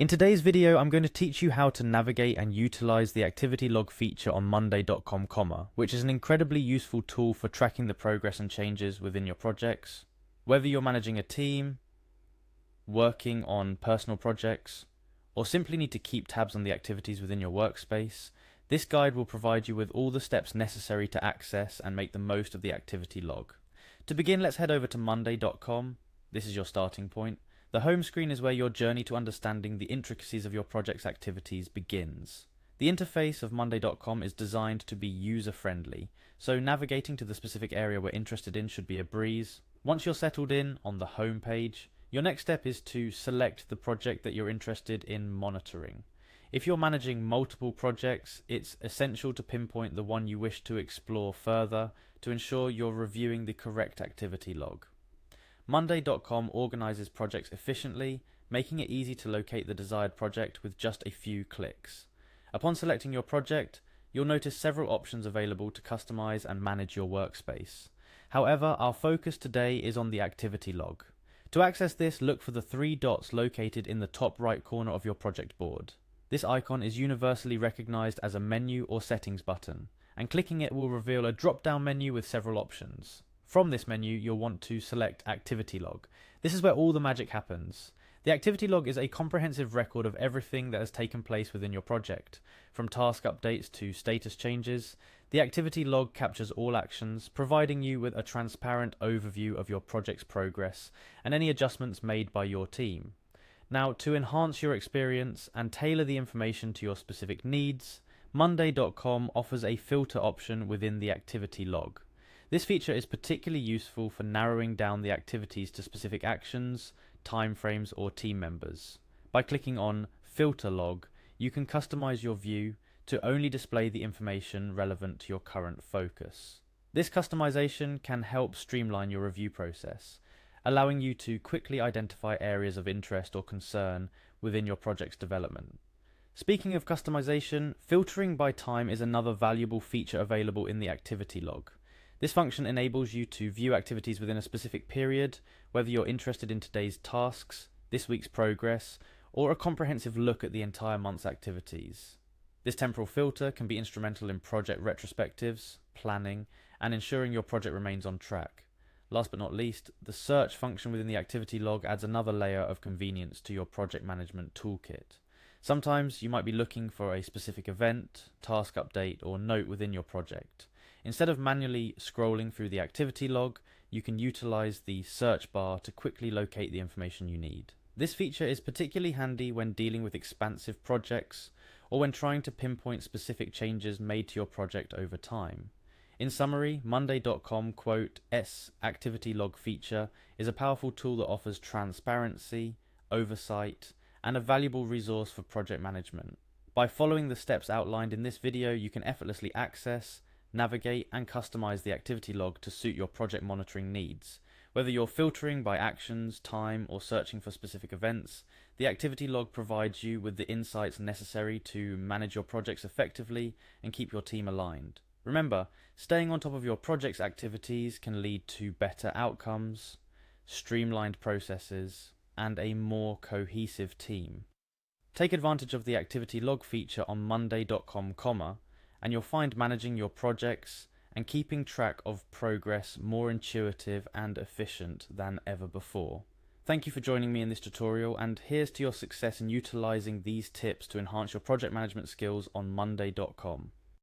In today's video, I'm going to teach you how to navigate and utilize the activity log feature on monday.com, which is an incredibly useful tool for tracking the progress and changes within your projects. Whether you're managing a team, working on personal projects, or simply need to keep tabs on the activities within your workspace, this guide will provide you with all the steps necessary to access and make the most of the activity log. To begin, let's head over to monday.com. This is your starting point. The home screen is where your journey to understanding the intricacies of your project's activities begins. The interface of monday.com is designed to be user-friendly, so navigating to the specific area we're interested in should be a breeze. Once you're settled in on the home page, your next step is to select the project that you're interested in monitoring. If you're managing multiple projects, it's essential to pinpoint the one you wish to explore further to ensure you're reviewing the correct activity log. Monday.com organizes projects efficiently, making it easy to locate the desired project with just a few clicks. Upon selecting your project, you'll notice several options available to customize and manage your workspace. However, our focus today is on the activity log. To access this, look for the three dots located in the top right corner of your project board. This icon is universally recognized as a menu or settings button, and clicking it will reveal a drop-down menu with several options. From this menu, you'll want to select Activity Log. This is where all the magic happens. The Activity Log is a comprehensive record of everything that has taken place within your project. From task updates to status changes, the Activity Log captures all actions, providing you with a transparent overview of your project's progress and any adjustments made by your team. Now, to enhance your experience and tailor the information to your specific needs, monday.com offers a filter option within the Activity Log. This feature is particularly useful for narrowing down the activities to specific actions, timeframes, or team members. By clicking on Filter Log, you can customize your view to only display the information relevant to your current focus. This customization can help streamline your review process, allowing you to quickly identify areas of interest or concern within your project's development. Speaking of customization, filtering by time is another valuable feature available in the activity log. This function enables you to view activities within a specific period, whether you're interested in today's tasks, this week's progress, or a comprehensive look at the entire month's activities. This temporal filter can be instrumental in project retrospectives, planning, and ensuring your project remains on track. Last but not least, the search function within the activity log adds another layer of convenience to your project management toolkit. Sometimes you might be looking for a specific event, task update, or note within your project. Instead of manually scrolling through the activity log, you can utilize the search bar to quickly locate the information you need. This feature is particularly handy when dealing with expansive projects or when trying to pinpoint specific changes made to your project over time. In summary, monday.com S activity log feature is a powerful tool that offers transparency, oversight, and a valuable resource for project management. By following the steps outlined in this video, you can effortlessly access, navigate, and customize the activity log to suit your project monitoring needs. Whether you're filtering by actions, time, or searching for specific events, the activity log provides you with the insights necessary to manage your projects effectively and keep your team aligned. Remember, staying on top of your project's activities can lead to better outcomes, streamlined processes, and a more cohesive team. Take advantage of the activity log feature on monday.com, and you'll find managing your projects and keeping track of progress more intuitive and efficient than ever before. Thank you for joining me in this tutorial, and here's to your success in utilizing these tips to enhance your project management skills on monday.com.